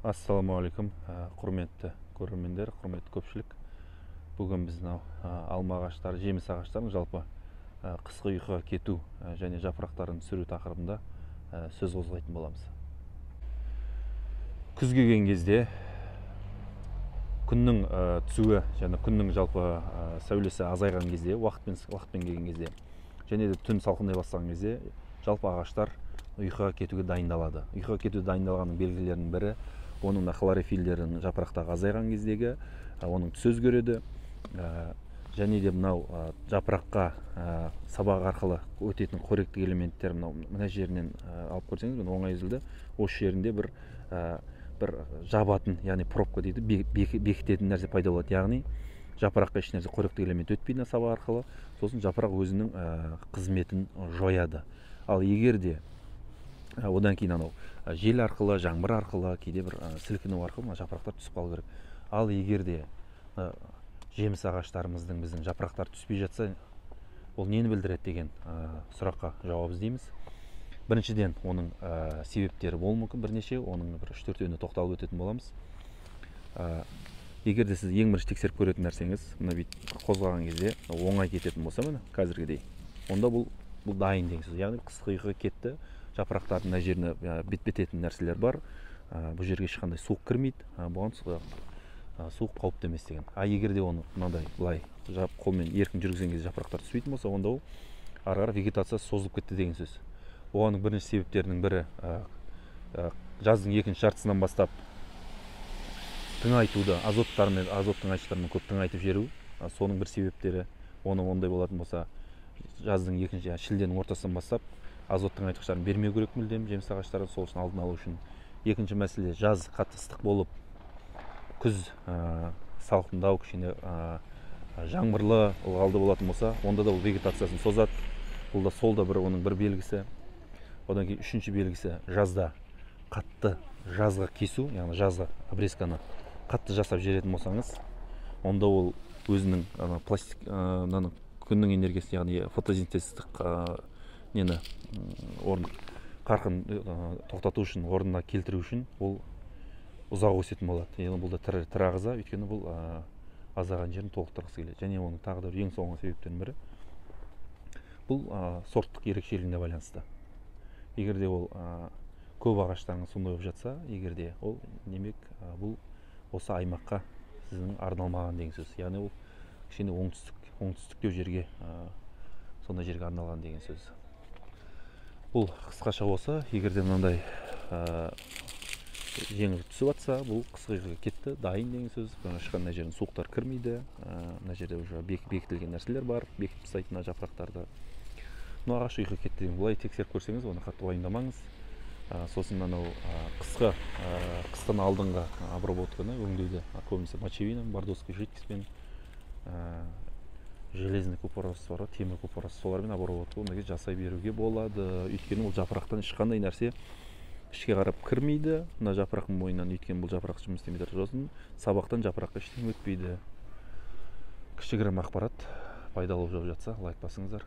Ассалаумағалейкум, құрметті көрермендер, құрметті көпшілік. Бүгін біз алма ағаштары, жеміс ағаштарын жалпы қысқы ұйқыға кету және жапырақтарын түсіру тақырыбында сөз қозғайтын боламыз. Күз келген кезде күннің түсуі және күннің жалпы сәулесі азайған кезде, уақытпен келген кезде және де түн салқындай бастаған кезде жалпы ағаштар ұйқыға кетуге дайындалады. Ұйқыға кетуге дайындалғанның белгілерінің бірі оның хлорофильдерінің жапырақтағы азайған кездегі оның түсі өзгереді, және де мынау жапыраққа сабақ арқылы өтетін қоректік элементтер мына жерінен алып көрсеңіз, міне оңай үзілді. Осы жерінде бір жабатын, яғни пробка дейді, бекітетін нәрсе пайда болады. Яғни жапыраққа ешнәрсе қоректік элемент өтпейді сабақ арқылы, сосын жапырақ өзінің қызметін жояды. Ал егер де одан кейін жел арқылы, жаңбыр арқылы, кейде бір сілкіну арқылы жапырақтар түсіп қалу керек. Ал егер де жеміс ағаштарымыздың біздің жапырақтар түспей жатса, ол нені білдіреді деген сұраққа жауап іздейміз. Біріншіден, оның себептері болуы мүмкін бірнеше, оның бір 3-4-еуіне тоқталып өтетін боламыз. Егер де сіз ең бірінші тексеріп көретін нәрсеңіз, мына бүйтіп қозғаған кезде оңай кететін болса, міне қазіргідей, онда бұл дайын деген сөз. Яғни қысқы ұйқыға кетті, жапырақтардың мына жеріне бететін нәрселер бар. Бұл жерге ешқандай суық кірмейді, бұған суық қауіпті емес деген. Егер де оны мынадай былай қолмен еркін жүргізген кезде жапырақтар түспейтін болса, онда ол ары қарай вегетациясы созылып кетті деген сөз. Оған бірінші себептерінің бірі жаздың екінші жартысынан бастап тыңайтуды, азот тыңайтқыштармен көп тыңайтып жіберу, соның бір себептері. Оның ондай болатын болса, жаздың шілденің ортасынан бастап азот тыңайтқыштарын бермеу керек мүлдем жеміс ағаштары, сол үшін алдын алу үшін. Екінші мәселе, жаз қатты ыстық болып, күз салқындау, кішкене жаңбырлы, ылғалды болатын болса, онда да ол вегетациясын созады. Бұл да сол да оның бір белгісі. Одан кейін үшінші белгісі, жазда қатты жазға кесу, яғни жазға обрезканы қатты жасап жіберетін болсаңыз, онда ол өзінің күннің энергиясы, яғни фотосинтездік қарқын тоқтату үшін, орнына келтіру үшін ол ұзақ өсетін болады. Яғни бұл да тірі ағза, өйткені бұл азаған жерін толықтырғысы келеді. Және оның тағы да ең соңғы себептерінің бірі, бұл сорттық ерекшелігіне байланысты. Егер де ол көп ағаштарың сондай болып жатса, егер де ол демек бұл осы аймаққа сіздің арналмаған деген сөз. Яғни ол кішкене оңтүстіктеу жерге, сондай жерге арналған деген сөз. Бұл қысқаша болса, егер де мынандай жеңіл түсіп жатса, бұл қысқы ұйқыға кетті, дайын деген сөз. Ешқандай жерін суықтар кірмейді. Мына жерде уже бекітілген нәрселер бар, бекітіп тастайтын жапырақтарды. Ағаш ұйқы кетті деген, бұлай тексеріп көрсеңіз, оны қатты уайымдамаңыз. Сосын қыстан алдыңғы обработканы өңдеуді көбінесе мочевином, бордоской жидкостьпен, железный купорос бар, темір купорос, солармен обработка жасай беруге болады. Өйткені ол жапырақтан ешқандай нәрсе ішке қарап кірмейді. Мына жапырақтың мойнынан, өйткені бұл жапырақ жұмыс істемей тұр, сосын сабақтан жапыраққа ештеңе өтпейді. Кішігірім ақпарат пайдалы болып жатса, лайк басыңыздар.